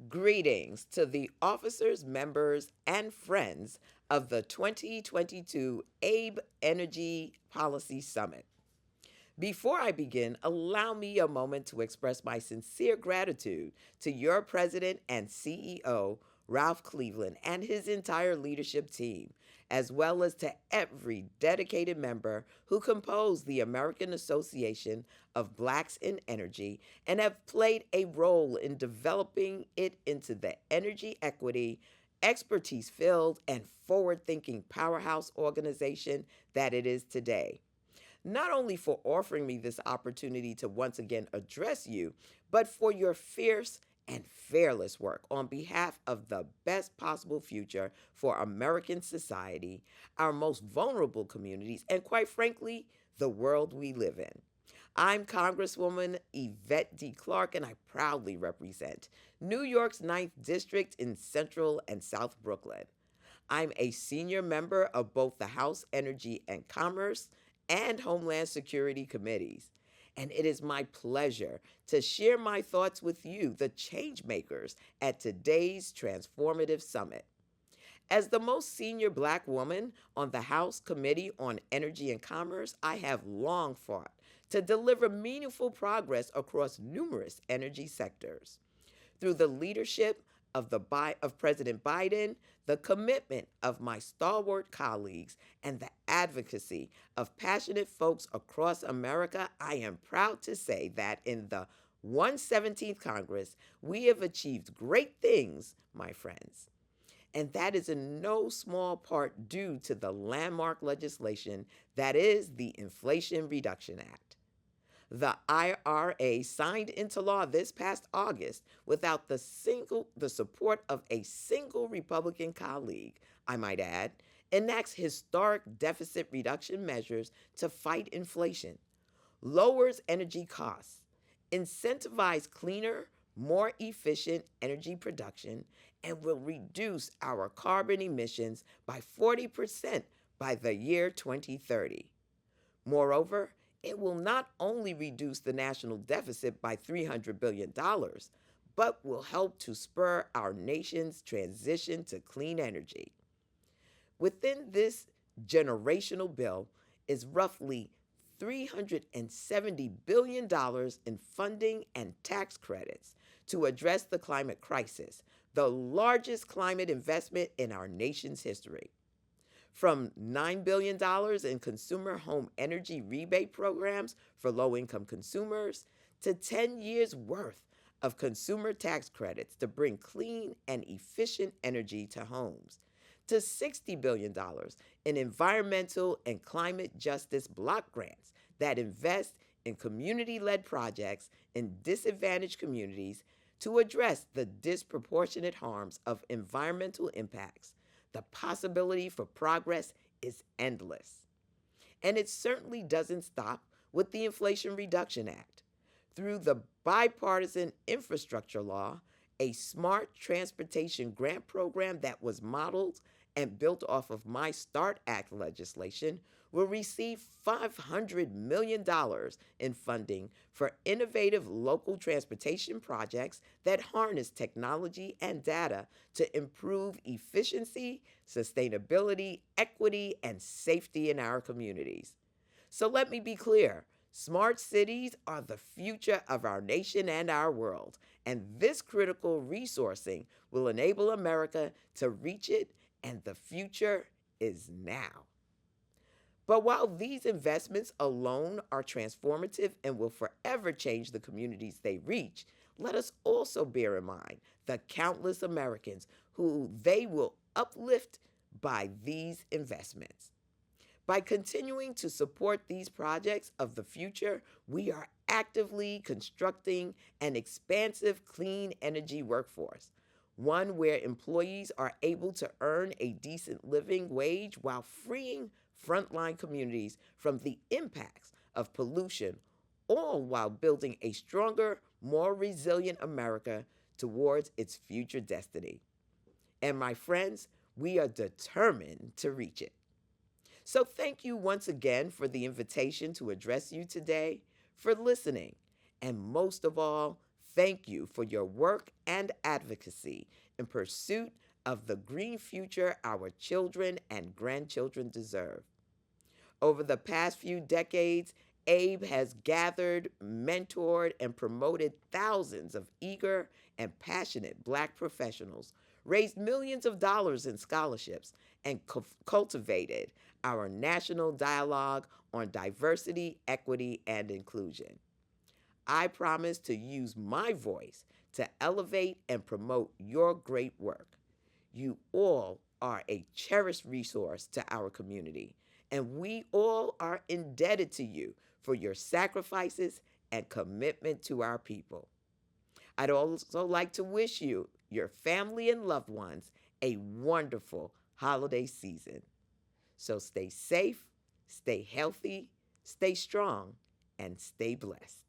Greetings to the officers, members, and friends of the 2022 ABE Energy Policy Summit. Before I begin, allow me a moment to express my sincere gratitude to your president and CEO, Ralph Cleveland, and his entire leadership team, as well as to every dedicated member who compose the American Association of Blacks in Energy and have played a role in developing it into the energy equity, expertise filled, and forward thinking powerhouse organization that it is today, not only for offering me this opportunity to once again address you, but for your fierce and fearless work on behalf of the best possible future for American society, our most vulnerable communities, and quite frankly, the world we live in. I'm Congresswoman Yvette Clarke, and I proudly represent New York's Ninth District in Central and South Brooklyn. I'm a senior member of both the House Energy and Commerce and Homeland Security committees. And it is my pleasure to share my thoughts with you, the change makers, at today's transformative summit. As the most senior black woman on the House Committee on Energy and Commerce, I have long fought to deliver meaningful progress across numerous energy sectors. Through the leadership of President Biden, the commitment of my stalwart colleagues, and the advocacy of passionate folks across America, I am proud to say that in the 117th Congress, we have achieved great things, my friends. And that is in no small part due to the landmark legislation that is the Inflation Reduction Act. The IRA signed into law this past August without the support of a single Republican colleague, I might add, enacts historic deficit reduction measures to fight inflation, lowers energy costs, incentivize cleaner, more efficient energy production, and will reduce our carbon emissions by 40% by the year 2030. Moreover, it will not only reduce the national deficit by $300 billion, but will help to spur our nation's transition to clean energy. Within this generational bill is roughly $370 billion in funding and tax credits to address the climate crisis, the largest climate investment in our nation's history. From $9 billion in consumer home energy rebate programs for low income consumers to 10 years' worth of consumer tax credits to bring clean and efficient energy to homes, to $60 billion in environmental and climate justice block grants that invest in community led projects in disadvantaged communities to address the disproportionate harms of environmental impacts. The possibility for progress is endless. And it certainly doesn't stop with the Inflation Reduction Act. Through the bipartisan infrastructure law, a smart transportation grant program that was modeled and built off of my START Act legislation will receive $500 million in funding for innovative local transportation projects that harness technology and data to improve efficiency, sustainability, equity, and safety in our communities. So let me be clear. Smart cities are the future of our nation and our world, and this critical resourcing will enable America to reach it, and the future is now. But while these investments alone are transformative and will forever change the communities they reach, let us also bear in mind the countless Americans who they will uplift by these investments. By continuing to support these projects of the future, we are actively constructing an expansive clean energy workforce, one where employees are able to earn a decent living wage while freeing frontline communities from the impacts of pollution, all while building a stronger, more resilient America towards its future destiny. And my friends, we are determined to reach it. So thank you once again for the invitation to address you today, for listening, and most of all, thank you for your work and advocacy in pursuit of the green future our children and grandchildren deserve. Over the past few decades, Abe has gathered, mentored, and promoted thousands of eager and passionate Black professionals, raised millions of dollars in scholarships, and cultivated our national dialogue on diversity, equity, and inclusion. I promise to use my voice to elevate and promote your great work. You all are a cherished resource to our community, and we all are indebted to you for your sacrifices and commitment to our people. I'd also like to wish you, your family, and loved ones a wonderful holiday season. So stay safe, stay healthy, stay strong, and stay blessed.